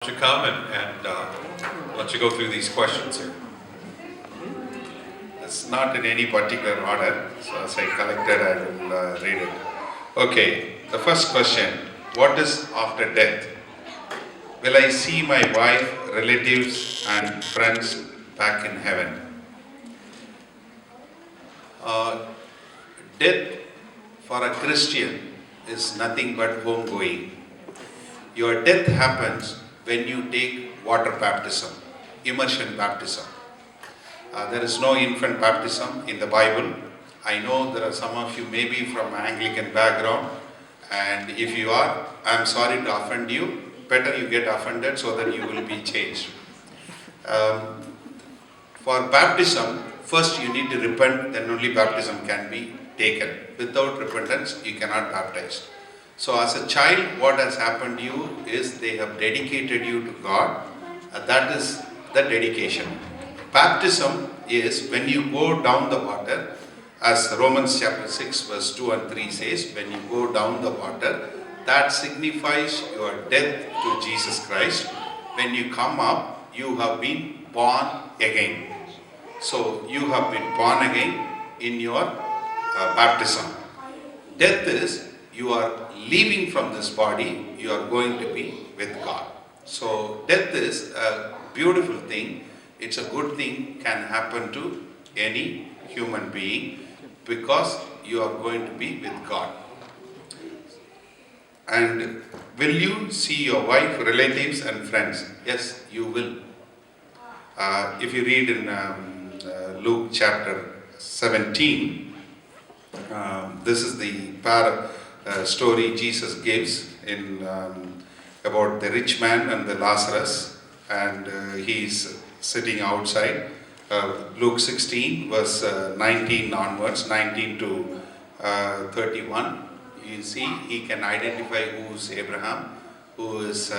To come and let you go through these questions here. It's not in any particular order, so as I collected, I will read it. Okay, the first question: what is after death? Will I see my wife, relatives, and friends back in heaven? Death for a Christian is nothing but homegoing. Your death happens when you take water baptism, immersion baptism. There is no infant baptism in the Bible. I know there are some of you maybe from Anglican background, and if you are, I'm sorry to offend you. Better you get offended so that you will be changed. For baptism, first you need to repent, then only baptism can be taken. Without repentance, you cannot baptize. So as a child, what has happened to you is they have dedicated you to God. That is the dedication. Baptism is when you go down the water, as Romans chapter 6 verse 2 and 3 says, when you go down the water, that signifies your death to Jesus Christ. When you come up, you have been born again. So you have been born again in your baptism. Death is you are leaving from this body, you are going to be with God. So death is a beautiful thing. It's a good thing, can happen to any human being because you are going to be with God. And will you see your wife, relatives and friends? Yes, you will. If you read in Luke chapter 17, this is the story Jesus gives in about the rich man and the Lazarus, and he's sitting outside. Luke 16 verse 19 onwards, 19 to 31. You see, he can identify who is Abraham, who is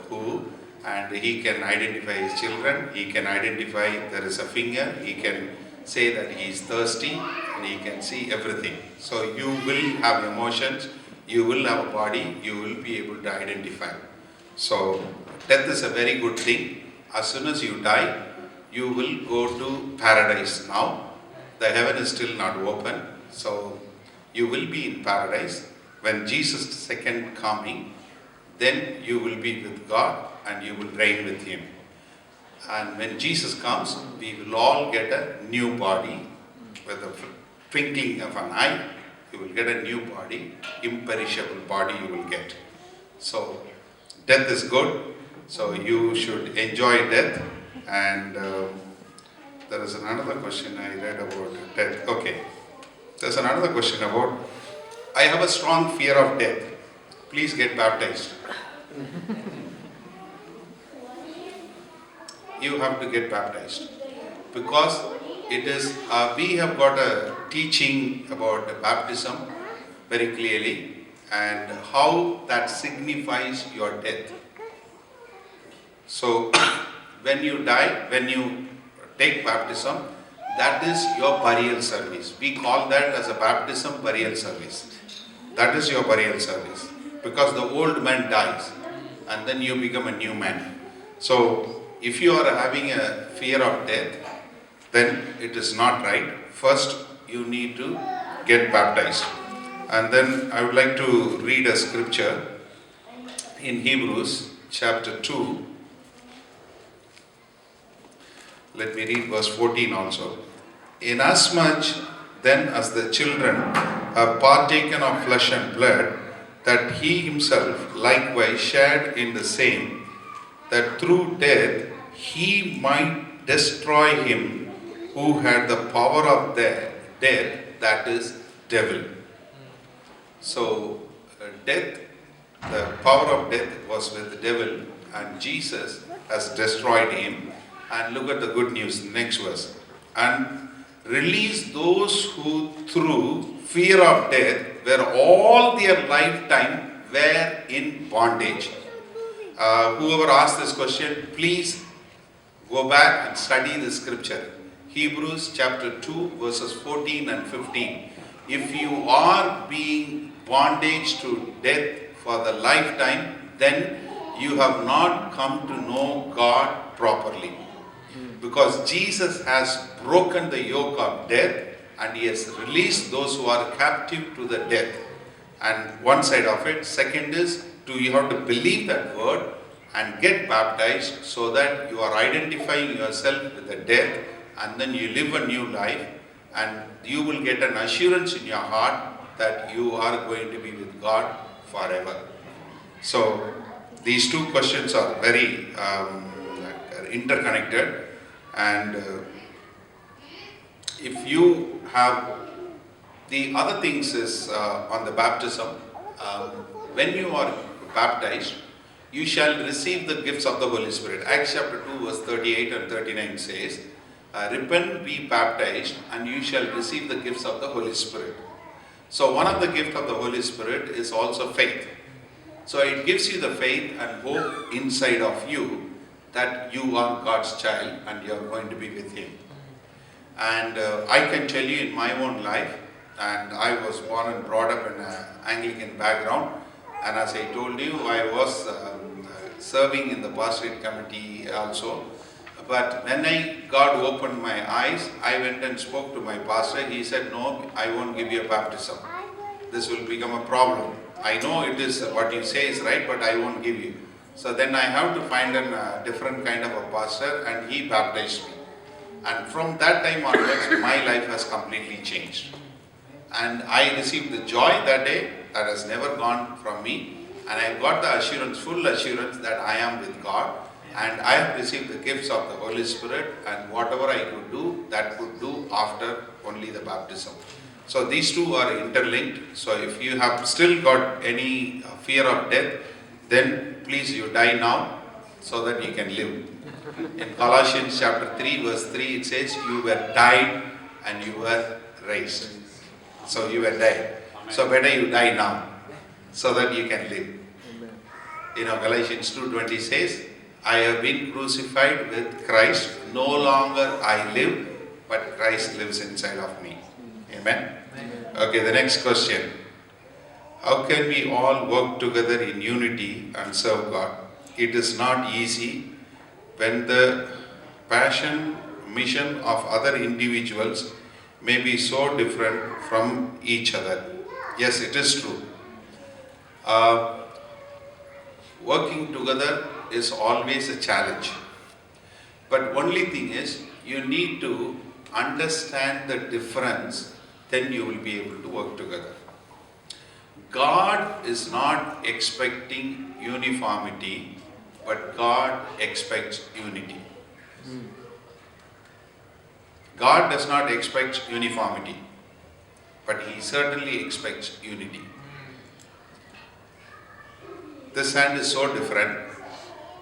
who, and he can identify his children. He can identify there is a finger. He can say that he is thirsty, and he can see everything. So you will have emotions, you will have a body, you will be able to identify. So death is a very good thing. As soon as you die, you will go to paradise now. The heaven is still not open, so you will be in paradise. When Jesus' second coming, then you will be with God and you will reign with Him. And when Jesus comes, we will all get a new body. With the twinkling of an eye, you will get a new body, imperishable body you will get. So death is good, so you should enjoy death. And there is another question I read about death. Okay, there's another question about, I have a strong fear of death. Please get baptized. You have to get baptized because it is we have got a teaching about baptism very clearly and how that signifies your death. So when you die, when you take baptism, that is your burial service. We call that as a baptism burial service. That is your burial service because the old man dies and then you become a new man. So if you are having a fear of death, then it is not right. First, you need to get baptized. And then I would like to read a scripture in Hebrews chapter 2. Let me read verse 14 also. Inasmuch then as the children have partaken of flesh and blood, that he himself likewise shared in the same, that through death he might destroy him who had the power of death, that is devil. So death, the power of death was with the devil, and Jesus has destroyed him. And look at the good news, next verse. And release those who through fear of death were all their lifetime were in bondage. Whoever asked this question, please go back and study the scripture. Hebrews chapter 2 verses 14 and 15. If you are being bondage to death for the lifetime, then you have not come to know God properly. Because Jesus has broken the yoke of death and he has released those who are captive to the death. And one side of it. Second is, you have to believe that word and get baptized so that you are identifying yourself with the death and then you live a new life and you will get an assurance in your heart that you are going to be with God forever. So these two questions are very interconnected, and if you have the other things is on the baptism, when you are baptized, you shall receive the gifts of the Holy Spirit. Acts chapter 2 verse 38 and 39 says, repent, be baptized, and you shall receive the gifts of the Holy Spirit. So one of the gifts of the Holy Spirit is also faith. So it gives you the faith and hope inside of you that you are God's child and you are going to be with Him. And I can tell you in my own life, and I was born and brought up in an Anglican background, and as I told you, I was serving in the pastorate committee also. But when God opened my eyes, I went and spoke to my pastor. He said, no, I won't give you a baptism. This will become a problem. I know it is what you say is right, but I won't give you. So then I have to find a different kind of a pastor, and he baptized me. And from that time onwards, my life has completely changed. And I received the joy that day that has never gone from me. And I got the assurance, full assurance that I am with God. And I have received the gifts of the Holy Spirit, and whatever I could do, that could do after only the baptism. So these two are interlinked. So if you have still got any fear of death, then please you die now so that you can live. In Colossians chapter 3 verse 3 it says, you were died and you were raised. So you were dead. So better you die now so that you can live. You know, Galatians 2:20 says, I have been crucified with Christ. No longer I live, but Christ lives inside of me. Amen. Okay, the next question. How can we all work together in unity and serve God? It is not easy when the passion, mission of other individuals may be so different from each other. Yes, it is true. Working together is always a challenge. But only thing is, you need to understand the difference, then you will be able to work together. God is not expecting uniformity, but God expects unity. God does not expect uniformity, but He certainly expects unity. This hand is so different.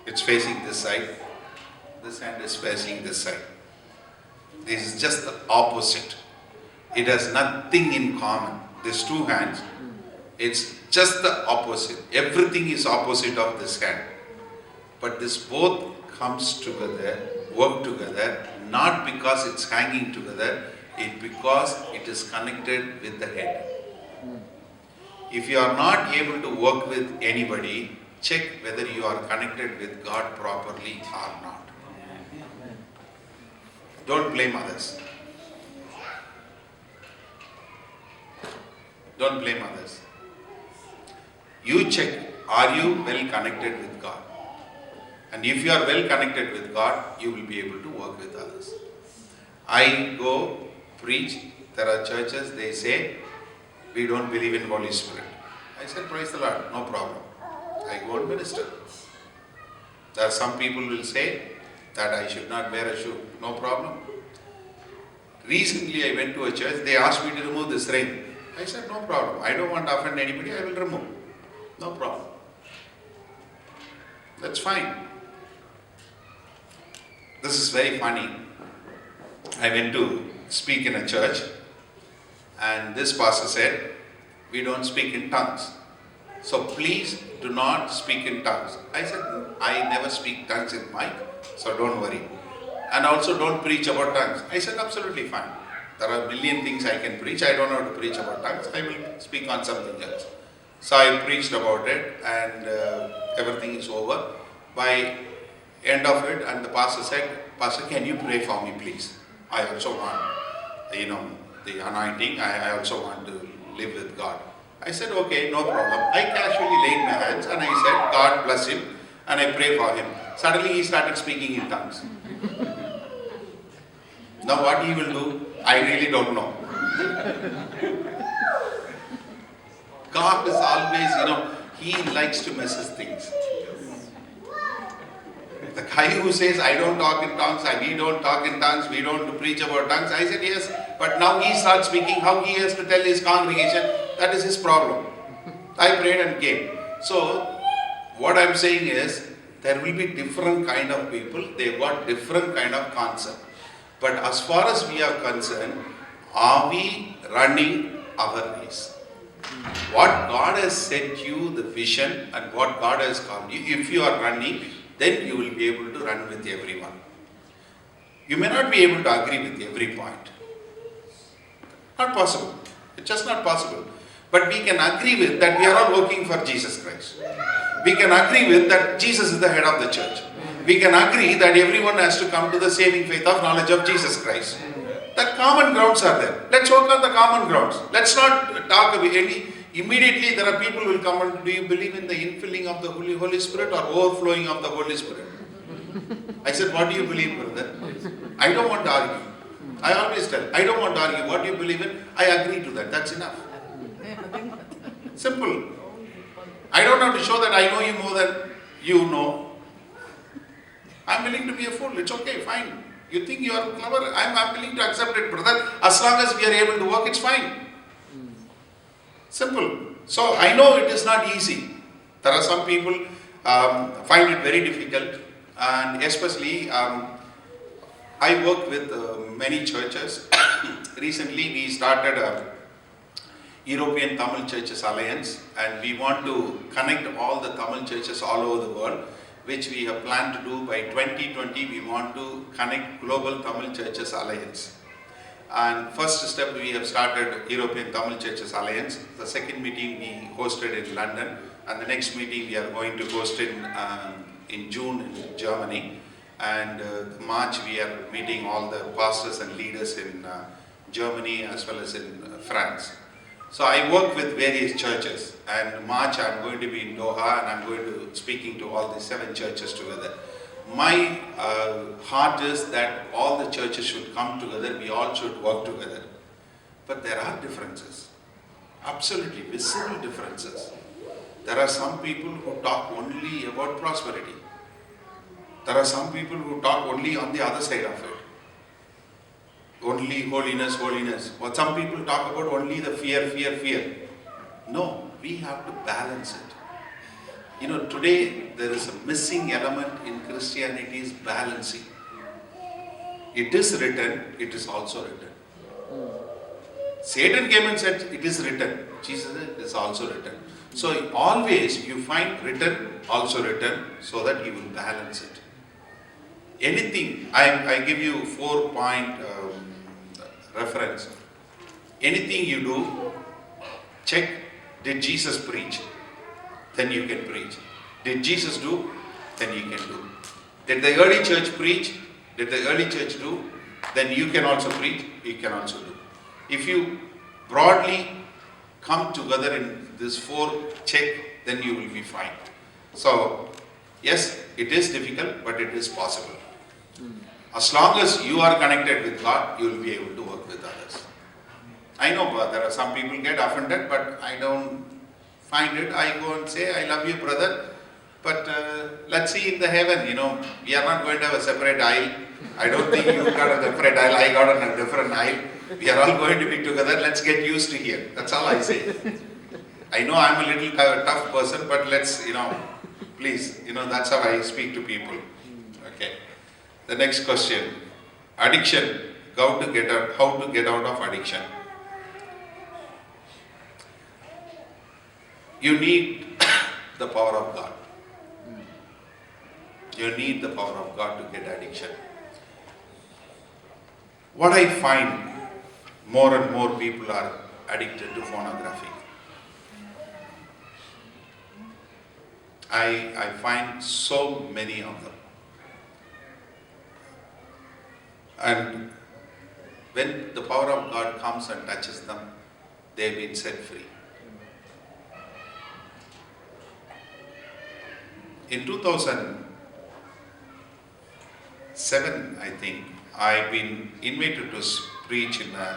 It's facing this side. This hand is facing this side. This is just the opposite. It has nothing in common. These two hands, it's just the opposite. Everything is opposite of this hand. But this both comes together, work together, not because it's hanging together, it's because it is connected with the head. If you are not able to work with anybody, check whether you are connected with God properly or not. Don't blame others. Don't blame others. You check, are you well connected with God? And if you are well connected with God, you will be able to work with others. I go preach, there are churches, they say, we don't believe in Holy Spirit. I said, praise the Lord, no problem. I go and minister. There are some people will say that I should not wear a shoe. No problem. Recently I went to a church, they asked me to remove this ring. I said, no problem. I don't want to offend anybody, I will remove. No problem. That's fine. This is very funny. I went to speak in a church, and this pastor said, we don't speak in tongues. So please do not speak in tongues. I said, I never speak tongues in mic, so don't worry. And also don't preach about tongues. I said, absolutely fine. There are a million things I can preach. I don't know how to preach about tongues. I will speak on something else. So I preached about it, and everything is over. By end of it, and the pastor said, Pastor, can you pray for me, please? I also want, the anointing. I also want to live with God. I said, okay, no problem. I casually laid my hands and I said, God bless him, and I pray for him. Suddenly he started speaking in tongues. Now what he will do, I really don't know. God is always, he likes to messes things. The guy who says, I don't talk in tongues, we don't talk in tongues, we don't preach about tongues, I said, yes, but now he starts speaking, how he has to tell his congregation, that is his problem. I prayed and came. So, what I'm saying is, there will be different kind of people, they've got different kind of concept. But as far as we are concerned, are we running our race? What God has set you, the vision, and what God has called you, if you are running, then you will be able to run with everyone. You may not be able to agree with every point. Not possible. It's just not possible. But we can agree with that we are all working for Jesus Christ. We can agree with that Jesus is the head of the church. We can agree that everyone has to come to the saving faith of knowledge of Jesus Christ. That common grounds are there. Let's work on the common grounds. Let's not talk about any. Immediately there are people who will come and, do you believe in the infilling of the Holy Spirit or overflowing of the Holy Spirit? I said, what do you believe, brother? I don't want to argue. I always tell, I don't want to argue. What do you believe in? I agree to that. That's enough. Simple. I don't have to show that I know you more than you know. I'm willing to be a fool. It's okay, fine. You think you are clever? I'm willing to accept it, brother. As long as we are able to work, it's fine. Simple. So I know it is not easy. There are some people find it very difficult, and especially I work with many churches. Recently we started a European Tamil Churches Alliance, and we want to connect all the Tamil churches all over the world, which we have planned to do by 2020. We want to connect Global Tamil Churches Alliance. And first step, we have started European Tamil Churches Alliance. The second meeting we hosted in London, and the next meeting we are going to host in June in Germany. And March we are meeting all the pastors and leaders in Germany as well as in France. So I work with various churches, and March I'm going to be in Doha, and I'm going to speaking to all the 7 churches together. My heart is that all the churches should come together, we all should work together. But there are differences, absolutely visible differences. There are some people who talk only about prosperity. There are some people who talk only on the other side of it. Only holiness, holiness. Or some people talk about only the fear, fear, fear. No, we have to balance it. Today there is a missing element in Christianity is balancing. It is written, it is also written. Satan came and said, it is written. Jesus said, it is also written. So always you find written, also written, so that you will balance it. Anything, I give you 4-point reference. Anything you do, check, did Jesus preach? Then you can preach. Did Jesus do? Then you can do. Did the early church preach? Did the early church do? Then you can also preach, you can also do. If you broadly come together in this 4 check, then you will be fine. So, yes, it is difficult, but it is possible. As long as you are connected with God, you will be able to work with others. I know there are some people get offended, but I don't find it. I go and say, I love you, brother. But let's see in the heaven, we are not going to have a separate aisle. I don't think you got a separate aisle, I got a different aisle. We are all going to be together, let's get used to here. That's all I say. I know I'm a little tough person, but let's, please, that's how I speak to people. Okay. The next question. Addiction. How to get out of addiction. You need the power of God. You need the power of God to get addiction. What I find, more and more people are addicted to pornography. I find so many of them. And when the power of God comes and touches them, they've been set free. In 2007, I think, I've been invited to preach in an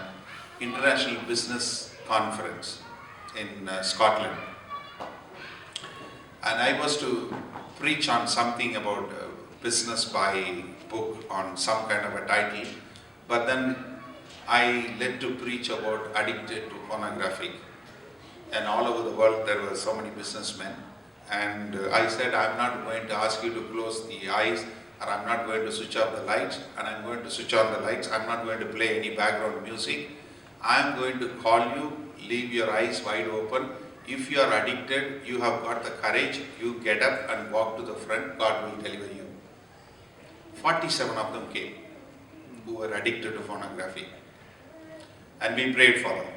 international business conference in Scotland. And I was to preach on something about business by book on some kind of a title. But then I led to preach about addicted to pornography. And all over the world there were so many businessmen. And I said, I'm not going to ask you to close the eyes, or I'm not going to switch off the lights, and I'm going to switch on the lights. I'm not going to play any background music. I'm going to call you, leave your eyes wide open. If you are addicted, you have got the courage, you get up and walk to the front, God will deliver you. 47 of them came who were addicted to pornography. And we prayed for them.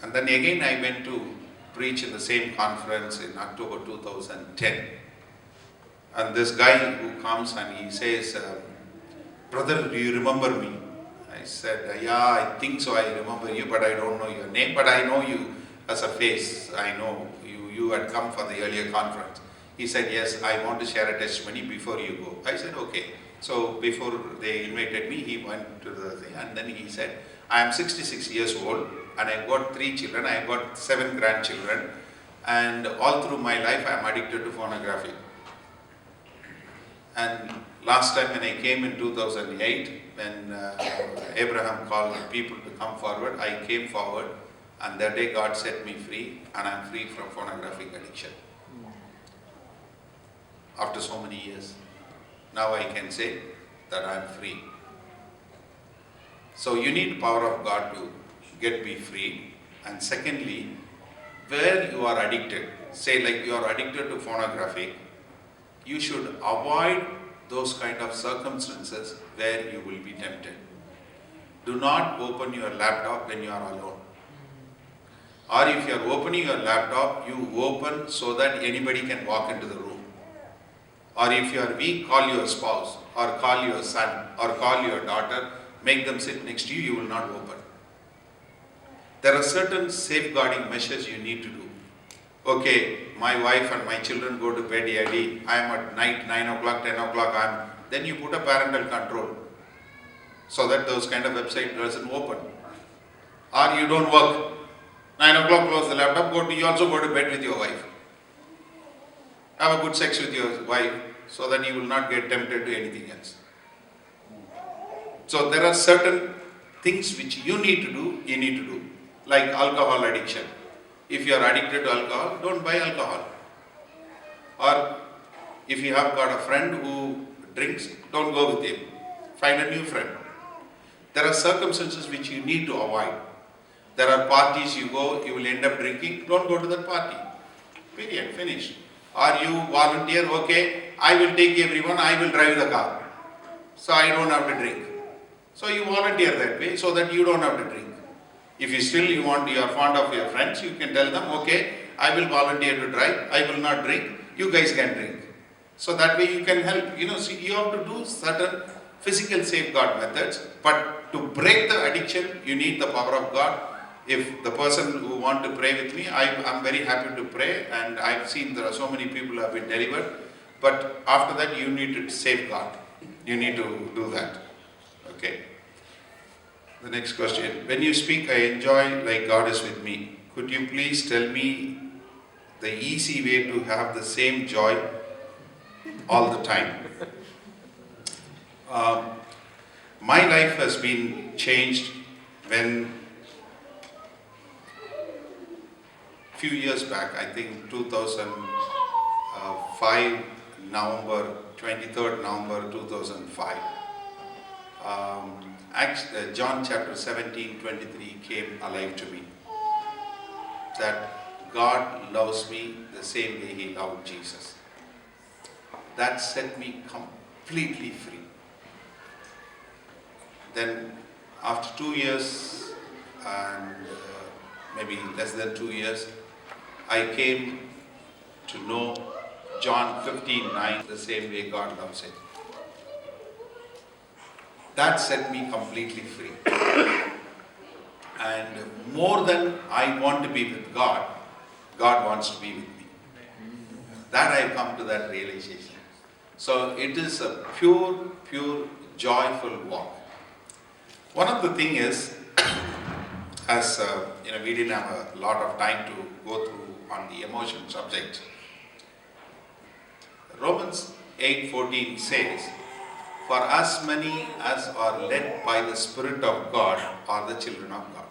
And then again I went to preach in the same conference in October 2010. And this guy who comes and he says, brother, do you remember me? I said, yeah, I think so, I remember you, but I don't know your name, but I know you as a face. I know you had come for the earlier conference. He said, yes, I want to share a testimony before you go. I said, okay. So before they invited me, he went to the thing, and then he said, I am 66 years old and I got 3 children, I got 7 grandchildren, and all through my life I am addicted to pornography. And last time when I came in 2008, when Abraham called people to come forward, I came forward, and that day God set me free, and I am free from pornographic addiction. After so many years, now I can say that I am free. So you need the power of God to be free. And secondly, where you are addicted, say like you are addicted to pornography, you should avoid those kind of circumstances where you will be tempted. Do not open your laptop when you are alone. Or if you are opening your laptop, you open so that anybody can walk into the room. Or if you are weak, call your spouse, or call your son, or call your daughter, make them sit next to you, you will not open. There are certain safeguarding measures you need to do. Okay, my wife and my children go to bed early, I am at night 9 o'clock, 10 o'clock, then you put a parental control so that those kind of website doesn't open. Or you don't work, 9 o'clock close the laptop, you also go to bed with your wife. Have a good sex with your wife so that you will not get tempted to anything else. So there are certain things which you need to do, like alcohol addiction. If you are addicted to alcohol, don't buy alcohol. Or if you have got a friend who drinks, don't go with him. Find a new friend. There are circumstances which you need to avoid. There are parties you go, you will end up drinking, don't go to that party. Period, finished. Or you volunteer, okay, I will take everyone, I will drive the car. So I don't have to drink. So you volunteer that way so that you don't have to drink. If you are fond of your friends, you can tell them, okay, I will volunteer to drive, I will not drink, you guys can drink. So that way you can help. You have to do certain physical safeguard methods, but to break the addiction, you need the power of God. If the person who want to pray with me, I'm very happy to pray, and I've seen there are so many people who have been delivered. But after that, you need to safeguard. You need to do that. Okay. The next question. When you speak, I enjoy like God is with me. Could you please tell me the easy way to have the same joy all the time? My life has been changed when few years back, I think 2005, November, 23rd November 2005. John chapter 17:23 came alive to me. That God loves me the same way He loved Jesus. That set me completely free. Then after 2 years and maybe less than 2 years, I came to know John 15:9 the same way God loves it. That set me completely free. And more than I want to be with God, God wants to be with me. That I have come to that realization. So it is a pure, joyful walk. One of the things is, as we didn't have a lot of time to go through on the emotion subject. Romans 8:14 says, "For as many as are led by the Spirit of God are the children of God."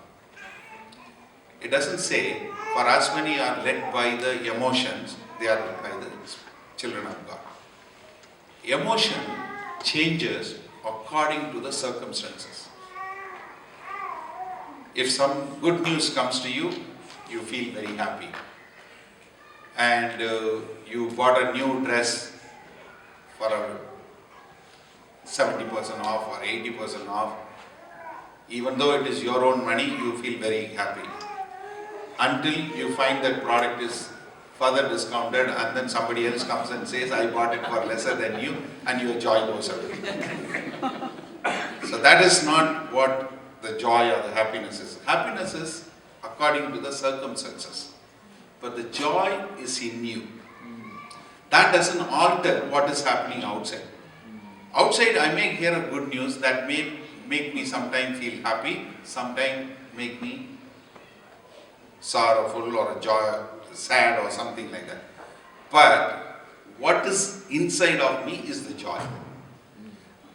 It doesn't say, "For as many are led by the emotions, they are led by the children of God." Emotion changes according to the circumstances. If some good news comes to you, you feel very happy. And you bought a new dress for a 70% off or 80% off. Even though it is your own money, you feel very happy. Until you find that product is further discounted and then somebody else comes and says, "I bought it for lesser than you," and your joy goes away. So that is not what the joy or the happiness is. Happiness is according to the circumstances. But the joy is in you. That doesn't alter what is happening outside. Outside I may hear a good news that may make me sometimes feel happy, sometimes make me sorrowful or sad or something like that. But what is inside of me is the joy.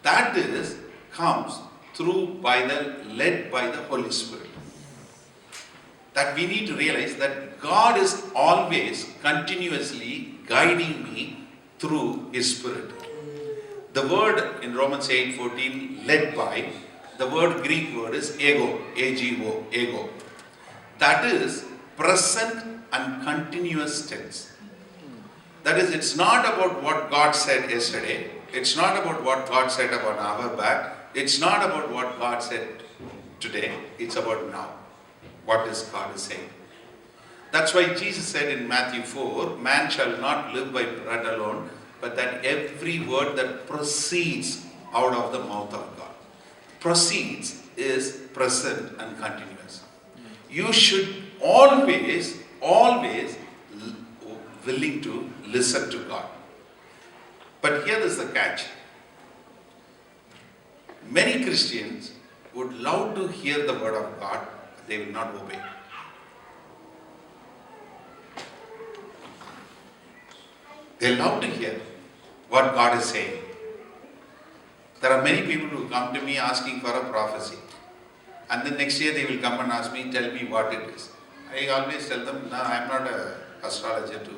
That comes through led by the Holy Spirit. That we need to realize that God is always continuously guiding me through His Spirit. The word in Romans 8:14, led by, the Greek word is ego, A-G-O, ego. That is present and continuous tense. That is, it's not about what God said yesterday. It's not about what God said about an hour back. It's not about what God said today. It's about now. What is God saying? That's why Jesus said in Matthew 4, "Man shall not live by bread alone, but that every word that proceeds out of the mouth of God." Proceeds is present and continuous. You should always willing to listen to God. But here is the catch. Many Christians would love to hear the word of God, but they will not obey. They love to hear what God is saying. There are many people who come to me asking for a prophecy. And then next year they will come and ask me, "Tell me what it is." I always tell them, "No, I am not an astrologer to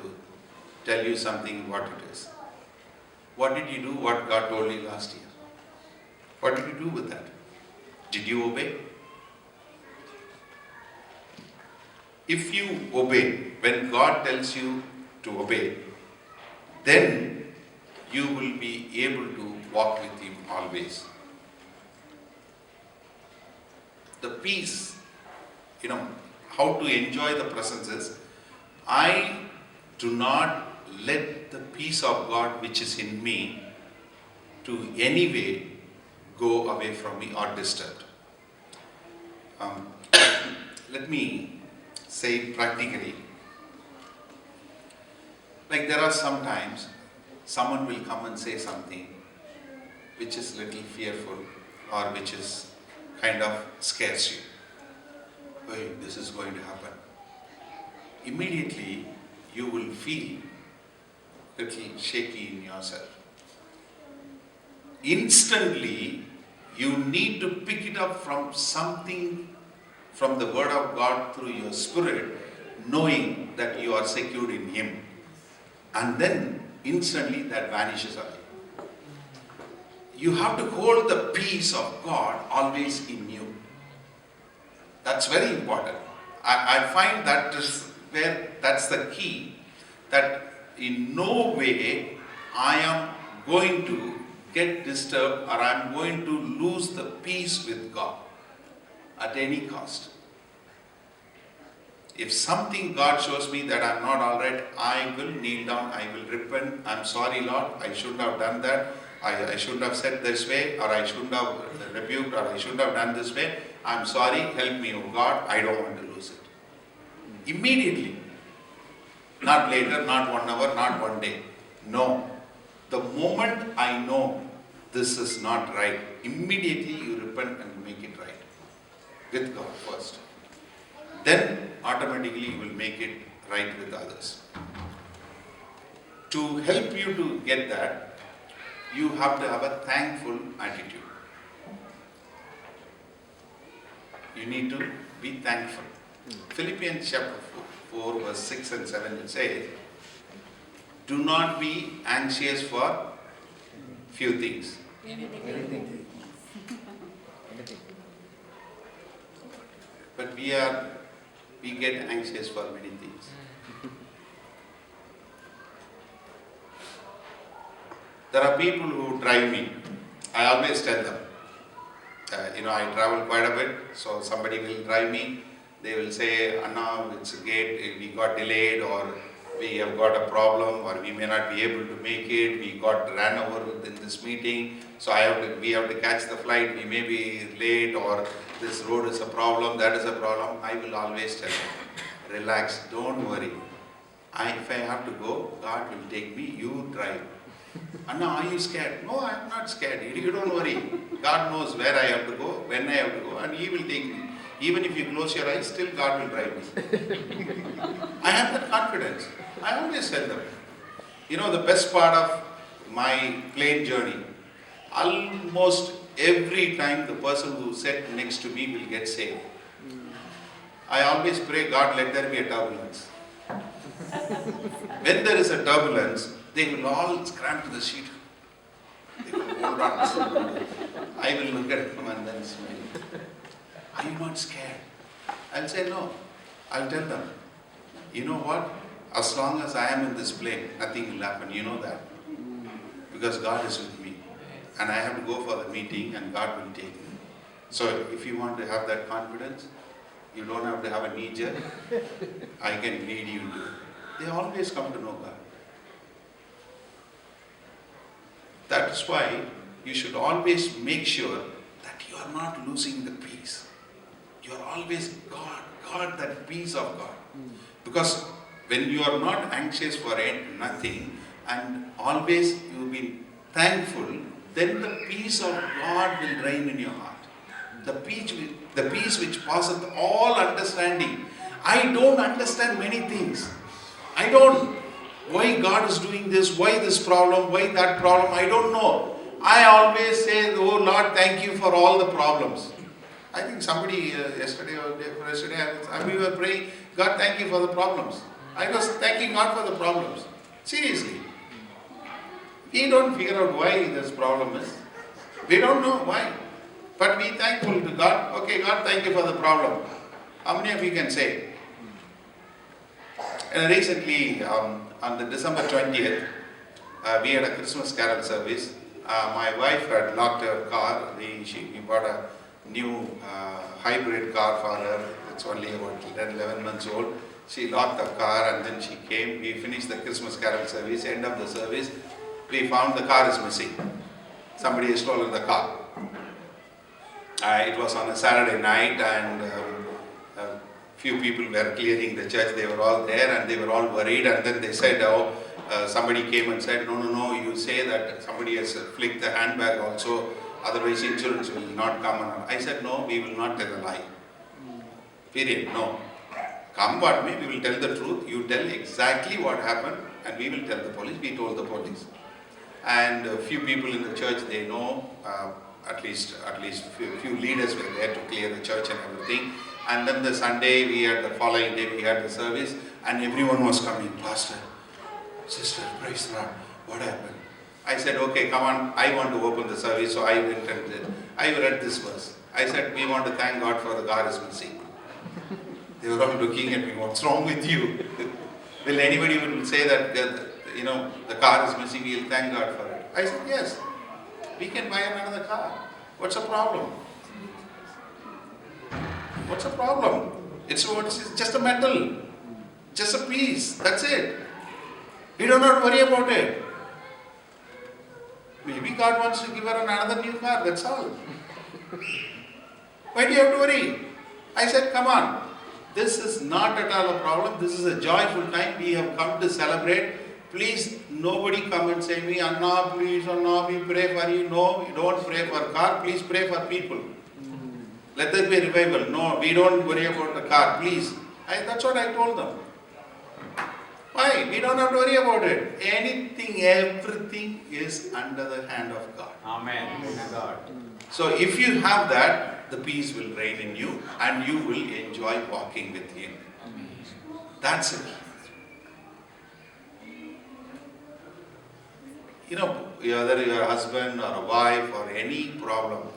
tell you something what it is." What did you do what God told you last year? What did you do with that? Did you obey? If you obey, when God tells you to obey, then you will be able to walk with Him always. The peace, how to enjoy the presence is, I do not let the peace of God which is in me to any way go away from me or disturbed. Let me say practically, like there are sometimes someone will come and say something which is little fearful or which is kind of scares you. "Hey, this is going to happen." Immediately you will feel little shaky in yourself. Instantly you need to pick it up from something, from the word of God through your spirit, knowing that you are secured in Him. And then instantly that vanishes away. You have to hold the peace of God always in you. That's very important. I find that that's the key, that in no way I am going to get disturbed or I am going to lose the peace with God at any cost. If something God shows me that I'm not all right, I will kneel down, I will repent. I'm sorry, Lord, I shouldn't have done that. I shouldn't have said this way, or I shouldn't have rebuked, or I shouldn't have done this way. I'm sorry, help me, oh God, I don't want to lose it. Immediately. Not later, not 1 hour, not 1 day. No. The moment I know this is not right, immediately you repent and make it right. With God first. Then automatically you will make it right with others. To help you to get that, you have to have a thankful attitude. You need to be thankful. Philippians chapter 4 verse 6 and 7 it says, do not be anxious for few things. Anything. But we get anxious for many things. There are people who drive me. I always tell them, I travel quite a bit, so somebody will drive me. They will say, Anna, it's a gate, we got delayed, or we have got a problem, or we may not be able to make it, we got ran over in this meeting, so we have to catch the flight, we may be late, or this road is a problem, that is a problem. I will always tell them, relax, don't worry. If I have to go, God will take me, you drive. Anna, are you scared? No, I am not scared. You don't worry. God knows where I have to go, when I have to go, and He will take me. Even if you close your eyes, still God will drive me. I have that confidence. I always tell them. The best part of my plane journey, almost every time the person who sat next to me will get saved. I always pray, God, let there be a turbulence. When there is a turbulence, they will all scram to the seat. They will hold on. I will look at them and then smile. Are you not scared? I'll say no. I'll tell them, you know what? As long as I am in this plane, nothing will happen. You know that. Because God is with me. And I have to go for the meeting and God will take me. So if you want to have that confidence, you don't have to have a knee jerk. I can lead you to it. They always come to know God. That is why you should always make sure that you are not losing the peace. You are always God, that peace of God. Because when you are not anxious for nothing, and always you will be thankful, then the peace of God will reign in your heart. The peace which passeth all understanding. I don't understand many things. Why God is doing this, why this problem, why that problem, I don't know. I always say, oh Lord, thank you for all the problems. I think somebody yesterday or day before yesterday, we were praying, God, thank you for the problems. I was thanking God for the problems. Seriously. We don't figure out why this problem is. We don't know why. But be thankful to God. Okay, God, thank you for the problem. How many of you can say? Recently, on the December 20th, we had a Christmas carol service. My wife had locked her car. We bought a new hybrid car for her. It's only about 10, 11 months old. She locked the car and then she came. We finished the Christmas carol service. End of the service, we found the car is missing. Somebody has stolen the car. It was on a Saturday night and a few people were clearing the church. They were all there and they were all worried, and then they said, somebody came and said, no, you say that somebody has flicked the handbag also, otherwise insurance will not come. I said, no, we will not tell a lie. Period. No. Come what may, we will tell the truth. You tell exactly what happened and we will tell the police. We told the police. And a few people in the church, they know, at least few leaders were there to clear the church and everything. And then the Sunday, the following day, we had the service and everyone was coming. Pastor, sister, praise the Lord, what happened? I said, okay, come on, I want to open the service. So I went and I read this verse. I said, we want to thank God for the car is missing. They were all looking at me, what's wrong with you? Will anybody will say that, the car is missing, we'll thank God for it? I said, yes, we can buy another car. What's the problem? What's the problem? It's just a metal, just a piece. That's it. You don't have to worry about it. Maybe God wants to give her another new car, that's all. Why do you have to worry? I said, come on. This is not at all a problem. This is a joyful time. We have come to celebrate. Please, nobody come and say me, Anna, please, Anna, we pray for you. No, you don't pray for car. Please pray for people. Let there be a revival. No, we don't worry about the car. Please. That's what I told them. Why? We don't have to worry about it. Anything, everything is under the hand of God. Amen. God. So if you have that, the peace will reign in you and you will enjoy walking with Him. That's it. You know, whether you're a husband or a wife or any problem,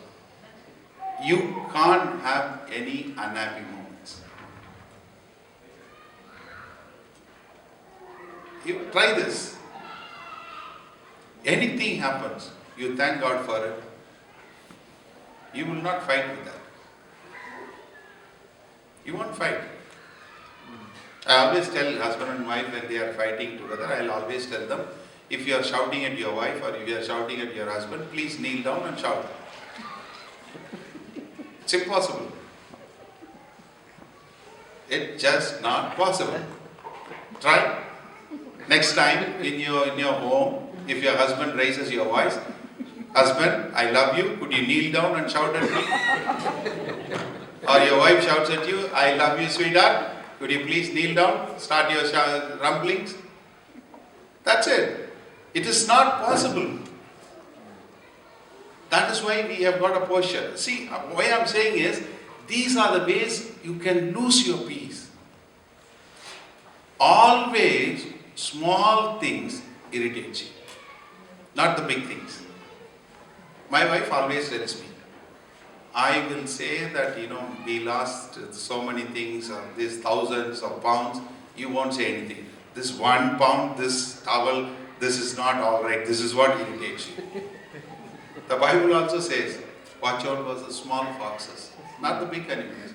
you can't have any unhappy moments. You try this. Anything happens, you thank God for it. You will not fight with that. You won't fight. I always tell husband and wife when they are fighting together, I'll always tell them, if you are shouting at your wife or if you are shouting at your husband, please kneel down and shout. It's impossible. It's just not possible. Try. Next time in your home, if your husband raises your voice, husband, I love you, could you kneel down and shout at me? Or your wife shouts at you, I love you, sweetheart, could you please kneel down, start your rumblings? That's it. It is not possible. That is why we have got a posture. See, why I am saying is, these are the ways you can lose your peace. Always, small things irritate you, not the big things. My wife always tells me, I will say that, we lost so many things, these thousands of pounds, you won't say anything. This 1 pound, this towel, this is not all right, this is what irritates you. The Bible also says, watch out for the small foxes, not the big animals.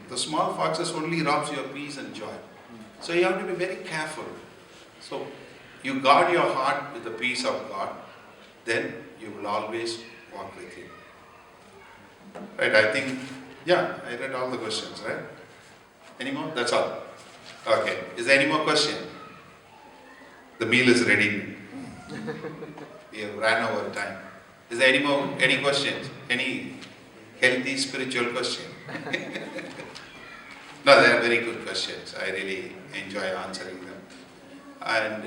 The small foxes only robs your peace and joy. So you have to be very careful. So you guard your heart with the peace of God, then you will always walk with Him. Right, I think, I read all the questions, right? Any more? That's all. Okay, is there any more question? The meal is ready. We have ran over time. Is there any questions? Any healthy spiritual question? No, they are very good questions. I really enjoy answering them. And